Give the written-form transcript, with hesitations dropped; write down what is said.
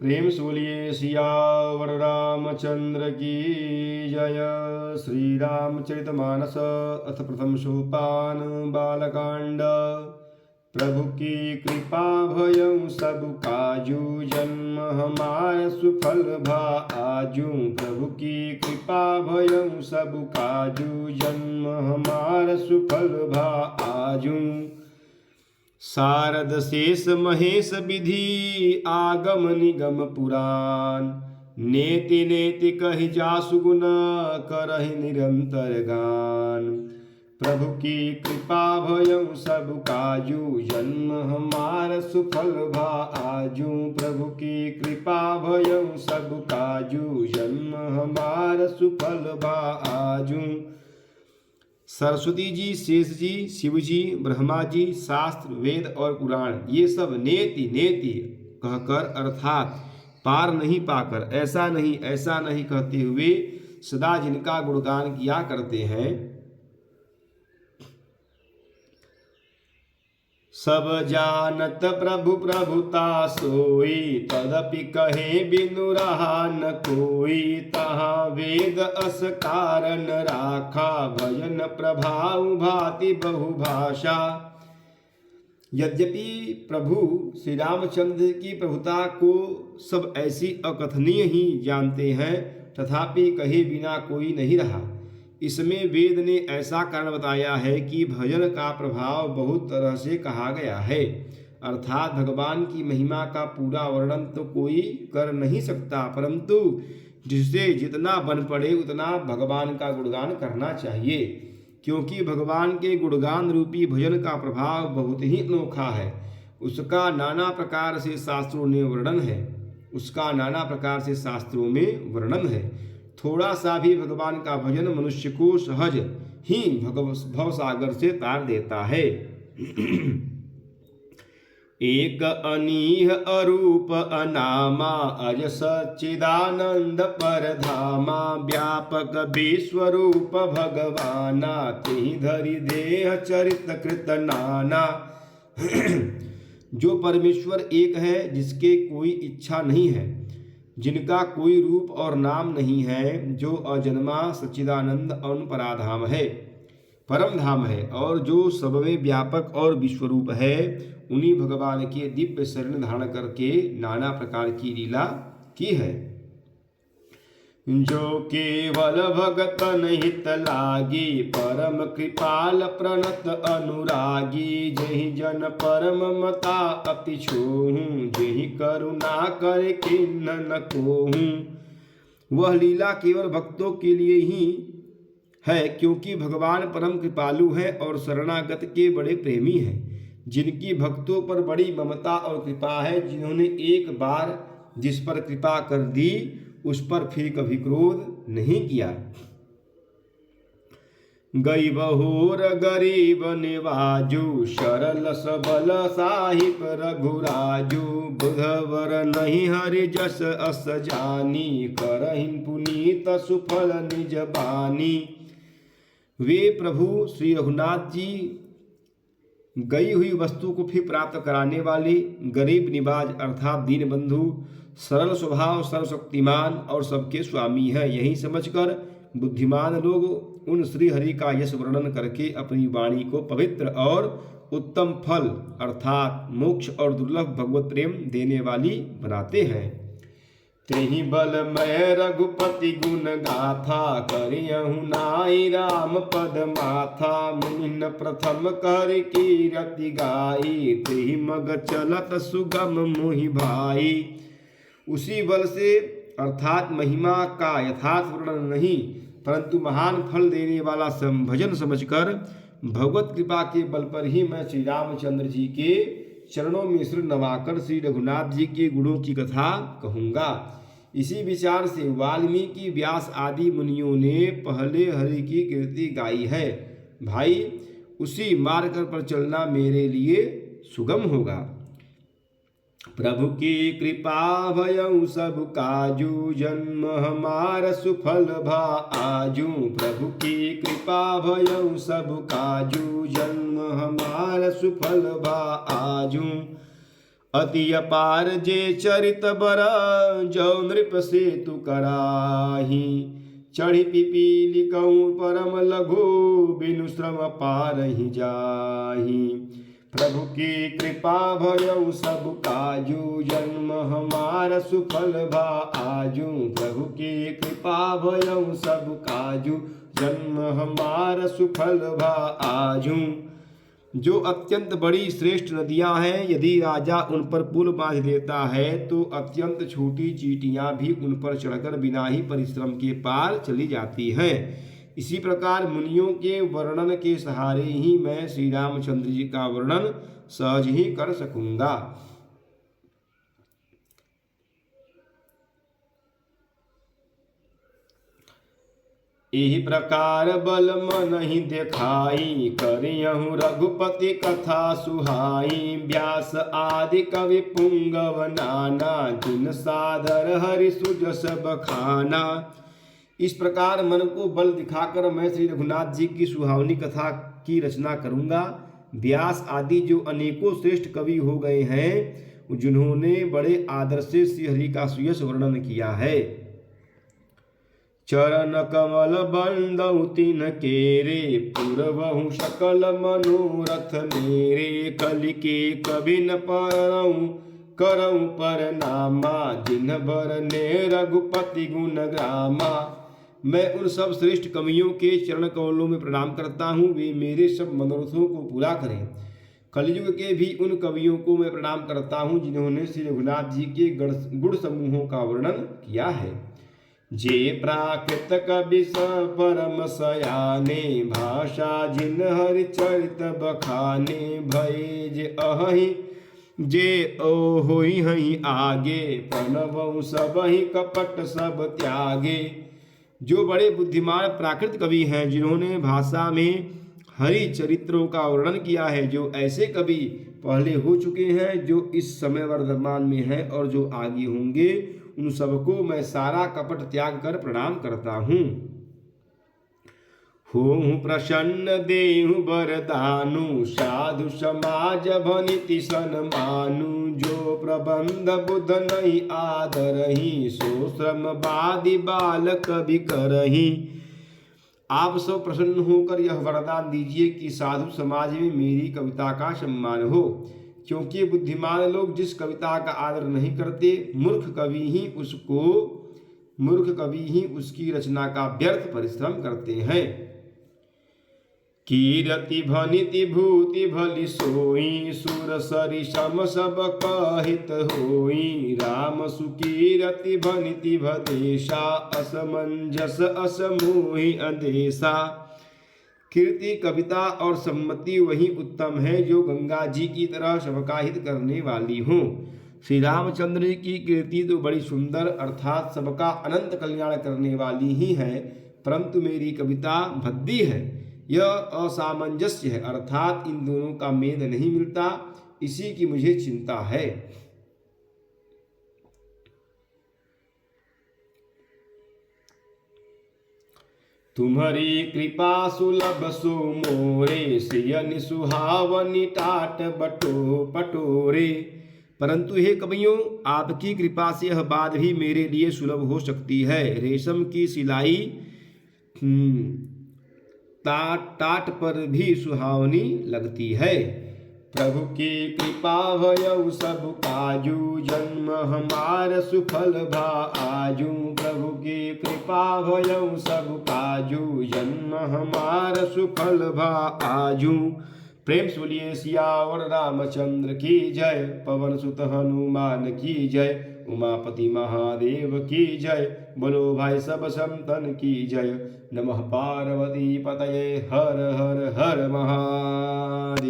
प्रेम से बोलिए सियावर रामचंद्र की जय। श्री रामचरितमानस अथ प्रथम सोपान बालकांड। प्रभु की कृपा भयं सब काजू, जन्म हमार सुफल भा आजू। प्रभु की कृपा भयं सब काजू, जन्म हमार सुफल भा आजू। शारद शेष महेश विधि, आगम निगम पुराण। नेति नेति कहि जासु गुण, करहि निरंतर गान। प्रभु की कृपा भयं सब काजू, जन्म हमार सुफल भा आजू। प्रभु की कृपा भयं सब काजू, जन्म हमार सुफल भा आजू। सरस्वती जी, शेष जी, शिव जी, ब्रह्मा जी, शास्त्र, वेद और पुराण ये सब नेति नेति कहकर अर्थात पार नहीं पाकर ऐसा नहीं कहते हुए सदा जिनका गुणगान किया करते हैं, सब जानत प्रभु प्रभुता सोई। तदपि कहे बिनु रहा न कोई, तहाँ वेद अस कारण राखा। भजन प्रभाव भांति बहुभाषा। यद्यपि प्रभु श्री रामचंद्र की प्रभुता को सब ऐसी अकथनीय ही जानते हैं, तथापि कहे बिना कोई नहीं रहा। इसमें वेद ने ऐसा कारण बताया है कि भजन का प्रभाव बहुत तरह से कहा गया है, अर्थात भगवान की महिमा का पूरा वर्णन तो कोई कर नहीं सकता, परंतु जिससे जितना बन पड़े उतना भगवान का गुणगान करना चाहिए, क्योंकि भगवान के गुणगान रूपी भजन का प्रभाव बहुत ही अनोखा है। उसका नाना प्रकार से शास्त्रों में वर्णन है। थोड़ा सा भी भगवान का भजन मनुष्य को सहज ही भवसागर से तार देता है। एक अनीह अरूप अनामा, अज सच्चिदानंद परधामा। व्यापक विश्वरूप भगवाना, तिहि धरि देह चरित कृत नाना। जो परमेश्वर एक है, जिसके कोई इच्छा नहीं है, जिनका कोई रूप और नाम नहीं है, जो अजन्मा सच्चिदानंद पराधाम है, परम धाम है, और जो सब में व्यापक और विश्वरूप है, उन्हीं भगवान के दिव्य शरण धारण करके नाना प्रकार की लीला की है। जो केवल भगतन हित लागी, परम कृपाल प्रणत अनुरागी। जहि जन परम मता अति छोहूं, जहि करुणा कर किन्न न कोहूं। वह लीला केवल भक्तों के लिए ही है, क्योंकि भगवान परम कृपालु है और शरणागत के बड़े प्रेमी हैं, जिनकी भक्तों पर बड़ी ममता और कृपा है। जिन्होंने एक बार जिस पर कृपा कर दी, उस पर फिर कभी क्रोध नहीं किया। गई बहोर गरीब निवाजू, सरल सबल साहिब रघुराजू। बुधवर नहीं हरि जस अस जानी, करहिन पुनीत सुफल निज बानी। वे प्रभु श्री रघुनाथ जी गई हुई वस्तु को फिर प्राप्त कराने वाले, गरीब निवाज अर्थात दीन बंधु, सरल स्वभाव, सर्वशक्तिमान और सबके स्वामी हैं। यही समझकर बुद्धिमान लोग उन श्री हरि का यश वर्णन करके अपनी वाणी को पवित्र और उत्तम फल अर्थात मोक्ष और दुर्लभ भगवत प्रेम देने वाली बनाते हैं। तेहि बलमय रघुपति गुण गाथा, करियहु नाई राम पद माथा। मुनिन प्रथम कर कीरति गाई, तेहि मग चलत सुगम मोहि भाई। उसी बल से अर्थात महिमा का यथार्थ वर्णन नहीं, परंतु महान फल देने वाला भजन समझकर भगवत कृपा के बल पर ही मैं श्री रामचंद्र जी के चरणों में सिर नवाकर श्री रघुनाथ जी के गुणों की कथा कहूँगा। इसी विचार से वाल्मीकि, व्यास आदि मुनियों ने पहले हरि की कीर्ति गाई है। भाई, उसी मार्ग पर चलना मेरे लिए सुगम होगा। प्रभु की कृपा भयं सब काजू, जन्म हमार सुफल भा आजू। प्रभु की कृपा भयं सब काजू, जन्म हमार सुफल भा आजू। अति अपार जे चरित बर, जो नृप से तु कराही। चढ़ी पिपीली कहूँ परम लघु, बिनु श्रम पारहि जाही। प्रभु की कृपा भयउ सब काजू, जन्म हमार सुफल भा आजू। प्रभु की कृपा भयउ सब काजू, जन्म हमार सुफल भा आजू। जो अत्यंत बड़ी श्रेष्ठ नदियां हैं, यदि राजा उन पर पुल बांध देता है तो अत्यंत छोटी चींटियां भी उन पर चढ़कर बिना ही परिश्रम के पार चली जाती हैं। इसी प्रकार मुनियों के वर्णन के सहारे ही मैं श्री रामचंद्र जी का वर्णन सहज ही कर सकूंगा। इही प्रकार बल मन ही देखाई, करियहु रघुपति कथा सुहाई। व्यास आदि कवि पुंगव नाना, जिन सादर हरि सुजस बखाना। इस प्रकार मन को बल दिखाकर मैं श्री रघुनाथ जी की सुहावनी कथा की रचना करूंगा। व्यास आदि जो अनेकों श्रेष्ठ कवि हो गए हैं, जिन्होंने बड़े आदर से श्री हरि का सुयश वर्णन किया है। चरण कमल बंदउ तिन केरे, पुरवहु सकल मनोरथ मेरे। कलि के कवि न परऊ, करऊ पर नामा, जिन बरने रघुपति गुण ग्रामा। मैं उन सब श्रेष्ठ कवियों के चरण कमलों में प्रणाम करता हूँ, वे मेरे सब मनोरथों को पूरा करें। कलयुग के भी उन कवियों को मैं प्रणाम करता हूँ, जिन्होंने श्री रघुनाथ जी के गुण समूहों का वर्णन किया है। जे प्राकृत कवि परम सयाने, भाषा जिन हरि चरित बखाने। भय जे अहि जे ओहि हई आगे, प्रणवउ सबहि कपट सब त्यागे। जो बड़े बुद्धिमान प्राकृत कवि हैं, जिन्होंने भाषा में हरि चरित्रों का वर्णन किया है, जो ऐसे कवि पहले हो चुके हैं, जो इस समय वर्तमान में हैं और जो आगे होंगे, उन सबको मैं सारा कपट त्याग कर प्रणाम करता हूँ। हों प्रसन्न देहु बरदानु, साधु समाज भनिति सन्मानु। जो प्रबंध बुध नहीं आदरही, सो श्रम बादि बाल कवि करही। आप सब प्रसन्न होकर यह वरदान दीजिए कि साधु समाज में मेरी कविता का सम्मान हो, क्योंकि बुद्धिमान लोग जिस कविता का आदर नहीं करते, मूर्ख कवि ही उसकी रचना का व्यर्थ परिश्रम करते हैं। कीरति भनिति भूति भलि सोई, सुर सरि सम सब कहित होई। राम सुकीरति भनिति भदेशा, असमंजस असमोहि अदेशा। कीर्ति, कविता और सम्मति वही उत्तम है जो गंगा जी की तरह सबका हित करने वाली हो। श्री रामचंद्र की कीर्ति तो बड़ी सुंदर अर्थात सबका अनंत कल्याण करने वाली ही है, परंतु मेरी कविता भद्दी है। यह असामंजस्य है, अर्थात इन दोनों का मेल नहीं मिलता, इसी की मुझे चिंता है। तुम्हारी कृपा सुलभ सो मोरे, सियनि सुहावनि टाट बटो पटोरे। परंतु हे कवियों, आपकी कृपा से यह बात भी मेरे लिए सुलभ हो सकती है। रेशम की सिलाई टाट पर भी सुहावनी लगती है। प्रभु की कृपा भयउ सब काजू, जन्म हमार सुफल भा आजू। प्रभु की कृपा भयउ सब काजू, जन्म हमार सुफल भा आजू। प्रेम से बोलिए सियावर रामचंद्र की जय, पवन सुत हनुमान की जय, उमापति महादेव की जय। बोलो भाई सब संतन की जय। नमः पार्वती पतये, हर हर हर महादेव।